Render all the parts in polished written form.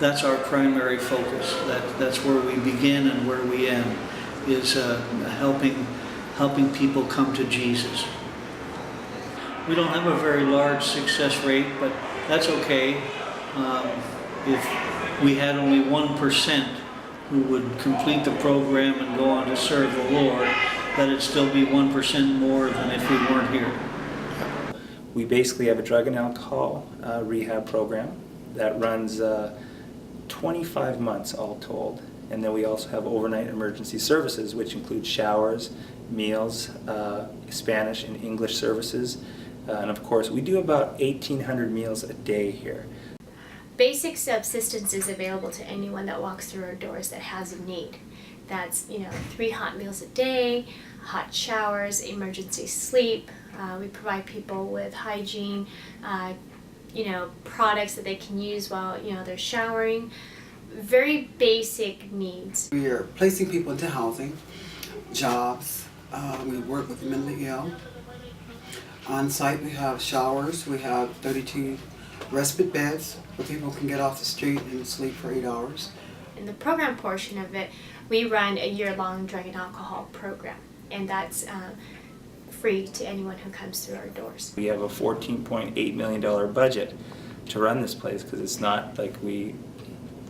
that's our primary focus. That's where we begin and where we end, is helping people come to Jesus. We don't have a very large success rate, but that's okay. If we had only 1% who would complete the program and go on to serve the Lord, that'd still be 1% more than if we weren't here. We basically have a drug and alcohol rehab program that runs 25 months all told. And then we also have overnight emergency services, which include showers, meals, Spanish and English services. And of course, we do about 1,800 meals a day here. Basic subsistence is available to anyone that walks through our doors that has a need. That's 3 hot meals a day, hot showers, emergency sleep. We provide people with hygiene, products that they can use while they're showering. Very basic needs. We are placing people into housing, jobs. We work with the mentally ill. On site we have showers. We have 32 respite beds where people can get off the street and sleep for 8 hours. In the program portion of it, we run a year-long drug and alcohol program, and that's free to anyone who comes through our doors. We have a $14.8 million budget to run this place, because it's not like we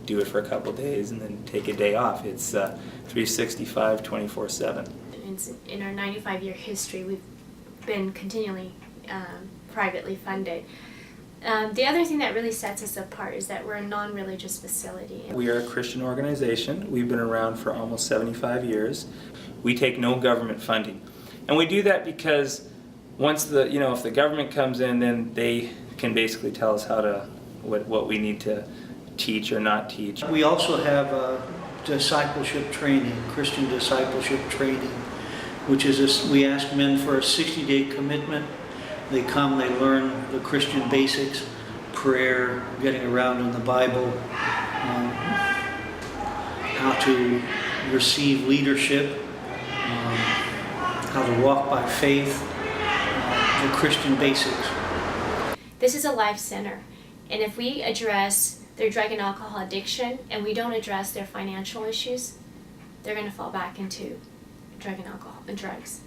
do it for a couple of days and then take a day off. It's 365, 24/7. In our 95-year history, we've been continually privately funded. The other thing that really sets us apart is that we're a non-religious facility. We are a Christian organization. We've been around for almost 75 years. We take no government funding. And we do that because once if the government comes in, then they can basically tell us what we need to teach or not teach. We also have discipleship training, Christian discipleship training, which is we ask men for a 60-day commitment. They come, they learn the Christian basics, prayer, getting around in the Bible, how to receive leadership, how to walk by faith, the Christian basics. This is a life center, and if we address their drug and alcohol addiction and we don't address their financial issues, they're going to fall back into drug and alcohol and drugs.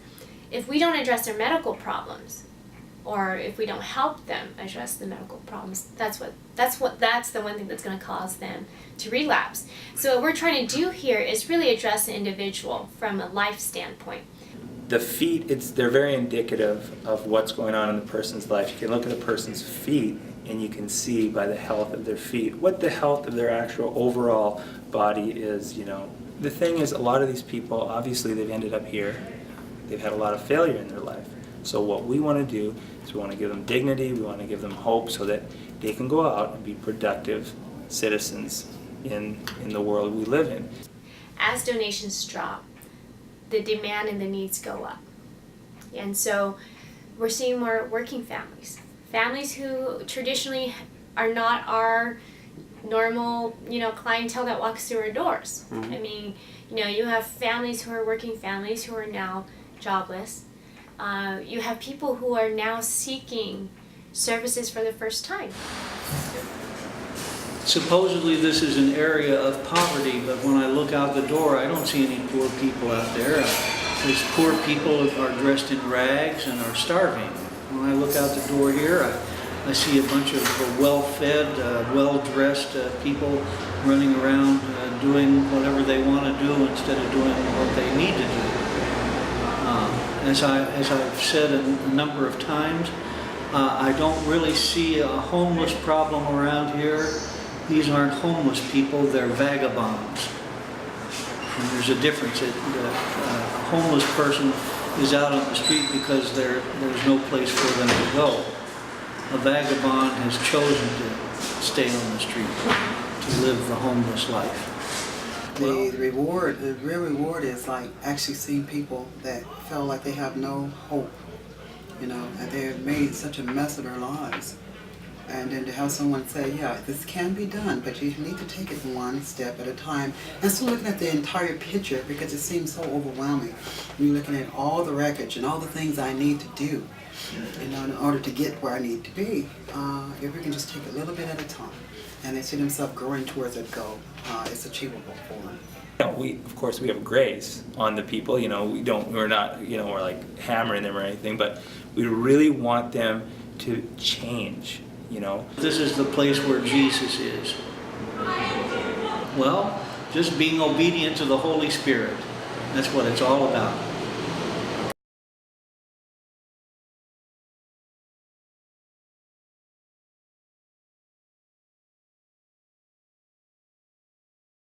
If we don't address their medical problems, or if we don't help them address the medical problems, that's the one thing that's going to cause them to relapse. So what we're trying to do here is really address the individual from a life standpoint. The feet, they're very indicative of what's going on in the person's life. You can look at a person's feet and you can see by the health of their feet what the health of their actual overall body is. The thing is, a lot of these people, obviously they've ended up here. They've had a lot of failure in their life. So what we want to do is we want to give them dignity, we want to give them hope so that they can go out and be productive citizens in the world we live in. As donations drop, the demand and the needs go up. And so we're seeing more working families who traditionally are not our normal, clientele that walks through our doors. Mm-hmm. I mean, you have families who are working families who are now jobless. You have people who are now seeking services for the first time. Supposedly this is an area of poverty, but when I look out the door, I don't see any poor people out there. These poor people are dressed in rags and are starving. When I look out the door here, I see a bunch of well-fed, well-dressed people running around doing whatever they want to do instead of doing what they need to do. As I've said a number of times, I don't really see a homeless problem around here. These aren't homeless people, they're vagabonds. And there's a difference. A homeless person is out on the street because there's no place for them to go. A vagabond has chosen to stay on the street, to live the homeless life. The real reward is like actually seeing people that feel like they have no hope, and they've made such a mess of their lives. And then to have someone say, yeah, this can be done, but you need to take it one step at a time. And so looking at the entire picture, because it seems so overwhelming. You're looking at all the wreckage and all the things I need to do, you know, in order to get where I need to be. If we can just take a little bit at a time, and they see themselves growing towards that goal, it's achievable for them. You know, of course, we have grace on the people. You know, we're not, you know, we're like hammering them or anything, but we really want them to change. You know, This is the place where Jesus is. Well, just being obedient to the Holy Spirit. That's what it's all about.